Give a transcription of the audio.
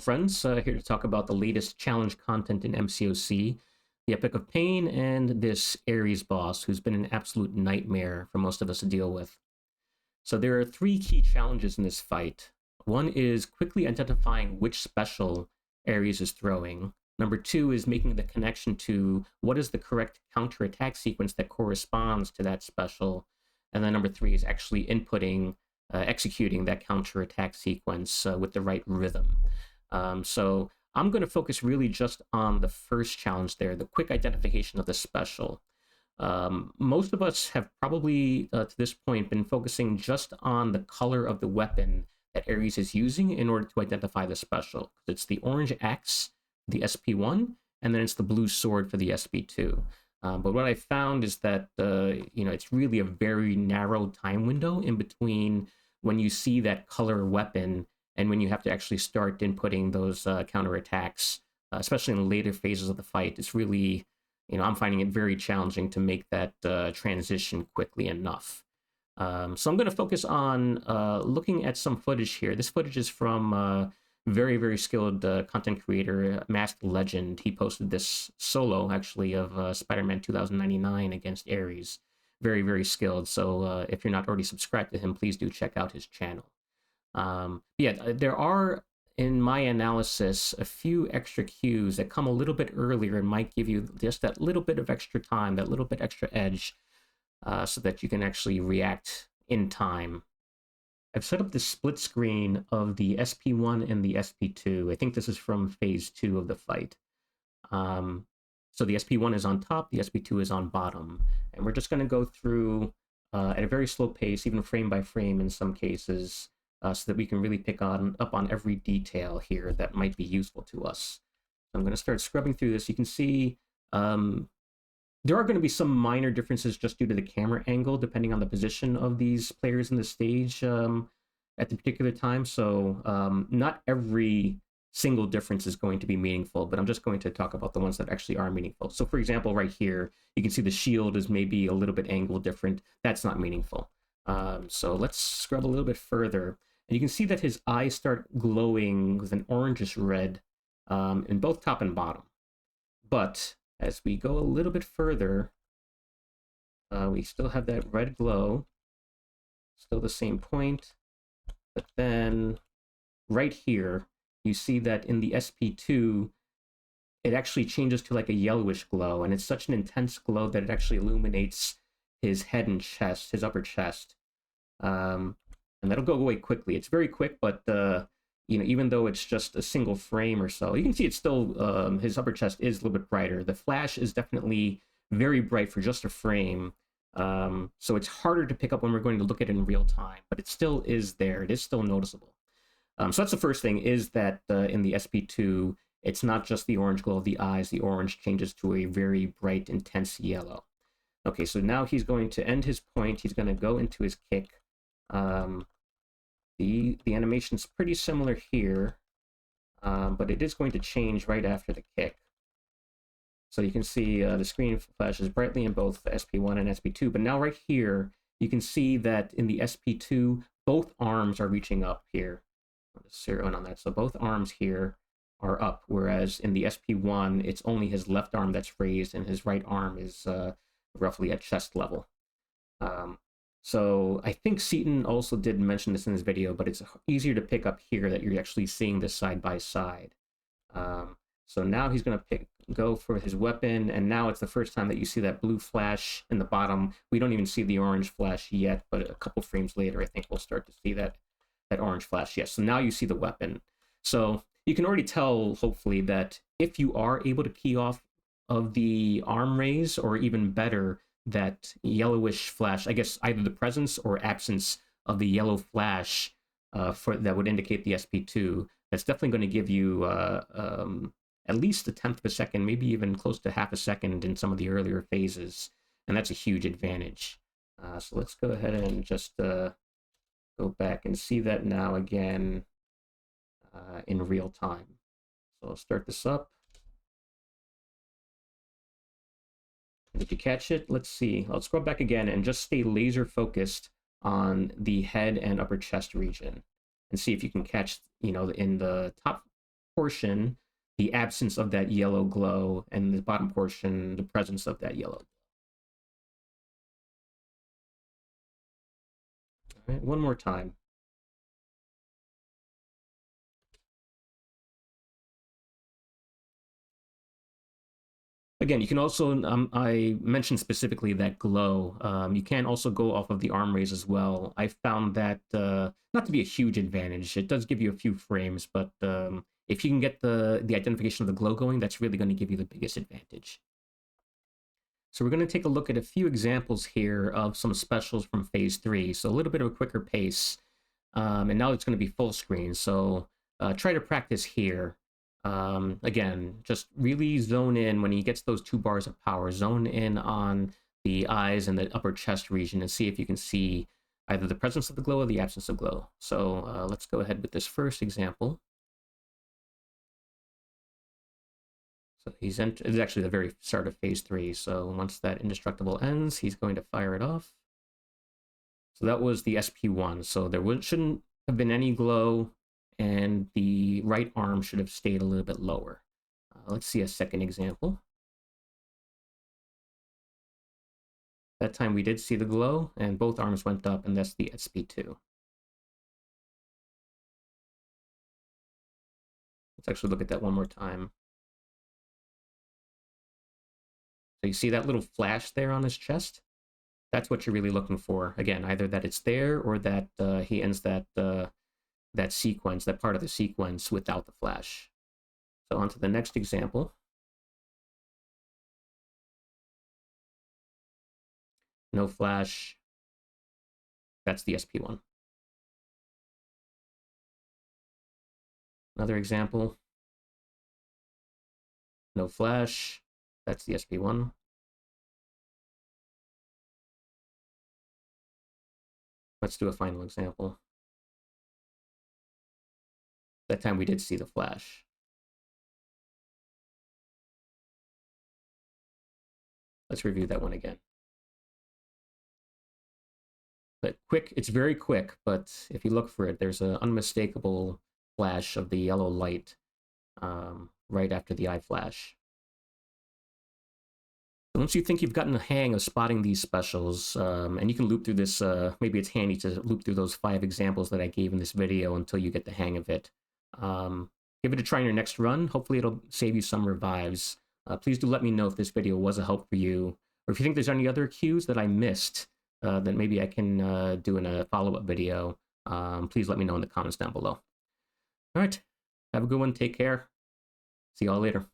friends, here to talk about the latest challenge content in MCOC, the Epoch of Pain, and this Ares boss, who's been an absolute nightmare for most of us to deal with. So there are three key challenges in this fight. One is quickly identifying which special Ares is throwing. Number two is making the connection to what is the correct counterattack sequence that corresponds to that special. And then number three is actually inputting, executing that counterattack sequence with the right rhythm. So I'm going to focus really just on the first challenge there, the quick identification of the special. Most of us have probably, to this point, been focusing just on the color of the weapon that Ares is using in order to identify the special. It's the orange axe, the SP1, and then it's the blue sword for the SP2. But what I found is that, it's really a very narrow time window in between when you see that color weapon and when you have to actually start inputting those counterattacks, especially in the later phases of the fight. It's really, I'm finding it very challenging to make that transition quickly enough. So I'm going to focus on looking at some footage here. This footage is from very, very skilled content creator, Masked Legend. He posted this solo, actually, of Spider-Man 2099 against Ares. Very, very skilled. So if you're not already subscribed to him, please do check out his channel. There are, in my analysis, a few extra cues that come a little bit earlier and might give you just that little bit of extra time, that little bit extra edge, so that you can actually react in time. I've set up the split screen of the SP1 and the SP2. I think this is from phase 2 of the fight. So the SP1 is on top, the SP2 is on bottom. And we're just going to go through at a very slow pace, even frame by frame in some cases, so that we can really pick up on every detail here that might be useful to us. So I'm going to start scrubbing through this. You can see there are going to be some minor differences just due to the camera angle, depending on the position of these players in the stage at the particular time. So not every single difference is going to be meaningful, but I'm just going to talk about the ones that actually are meaningful. So for example, right here, you can see the shield is maybe a little bit angled different. That's not meaningful. So let's scrub a little bit further. And you can see that his eyes start glowing with an orangish red in both top and bottom. But as we go a little bit further, we still have that red glow, still the same point. But then right here, you see that in the SP2, it actually changes to like a yellowish glow, and it's such an intense glow that it actually illuminates his head and chest, his upper chest. And that'll go away quickly. It's very quick, but even though it's just a single frame or so, you can see it's still, his upper chest is a little bit brighter. The flash is definitely very bright for just a frame. So it's harder to pick up when we're going to look at it in real time, but it still is there. It is still noticeable. So that's the first thing, is that in the SP2, it's not just the orange glow of the eyes. The orange changes to a very bright, intense yellow. Okay, so now he's going to end his point. He's going to go into his kick. The animation's pretty similar here, but it is going to change right after the kick. So you can see the screen flashes brightly in both SP1 and SP2, but now right here, you can see that in the SP2, both arms are reaching up here. I'll just zero in on that. So both arms here are up, whereas in the SP1, it's only his left arm that's raised, and his right arm is roughly at chest level. So I think Seaton also did mention this in his video, but it's easier to pick up here that you're actually seeing this side by side. So now he's going to go for his weapon, and now it's the first time that you see that blue flash in the bottom. We don't even see the orange flash yet, but a couple frames later, I think we'll start to see that orange flash. Yes, so now you see the weapon. So you can already tell, hopefully, that if you are able to key off of the arm raise, or even better, that yellowish flash, I guess either the presence or absence of the yellow flash that would indicate the SP2, that's definitely going to give you at least a tenth of a second, maybe even close to half a second in some of the earlier phases, and that's a huge advantage. So let's go ahead and just go back and see that now again in real time. So I'll start this up. Did you catch it? Let's see. I'll scroll back again and just stay laser focused on the head and upper chest region and see if you can catch, in the top portion, the absence of that yellow glow, and the bottom portion, the presence of that yellow. All right, one more time. Again, you can also, I mentioned specifically that glow. You can also go off of the arm raise as well. I found that not to be a huge advantage. It does give you a few frames, but if you can get the identification of the glow going, that's really going to give you the biggest advantage. So we're going to take a look at a few examples here of some specials from Phase 3. So a little bit of a quicker pace. And now it's going to be full screen. So try to practice here. Again, just really zone in when he gets those 2 bars of power. Zone in on the eyes and the upper chest region and see if you can see either the presence of the glow or the absence of glow. So let's go ahead with this first example. So it's actually the very start of Phase 3. So once that indestructible ends, he's going to fire it off. So that was the SP1. So there shouldn't have been any glow, and the right arm should have stayed a little bit lower. Let's see a second example. That time we did see the glow, and both arms went up, and that's the SP2. Let's actually look at that one more time. So you see that little flash there on his chest? That's what you're really looking for. Again, either that it's there or that he ends that sequence, that part of the sequence without the flash. So on to the next example. No flash. That's the SP1. Another example. No flash. That's the SP1. Let's do a final example. That time we did see the flash. Let's review that one again. But quick, it's very quick, but if you look for it, there's an unmistakable flash of the yellow light right after the eye flash. Once you think you've gotten a hang of spotting these specials, and you can loop through this, maybe it's handy to loop through those 5 examples that I gave in this video until you get the hang of it. Give it a try in your next run. Hopefully it'll save you some revives. Please do let me know if this video was a help for you, or if you think there's any other cues that I missed that maybe I can do in a follow-up video. Please let me know in the comments down below. All right, have a good one. Take care. See y'all later.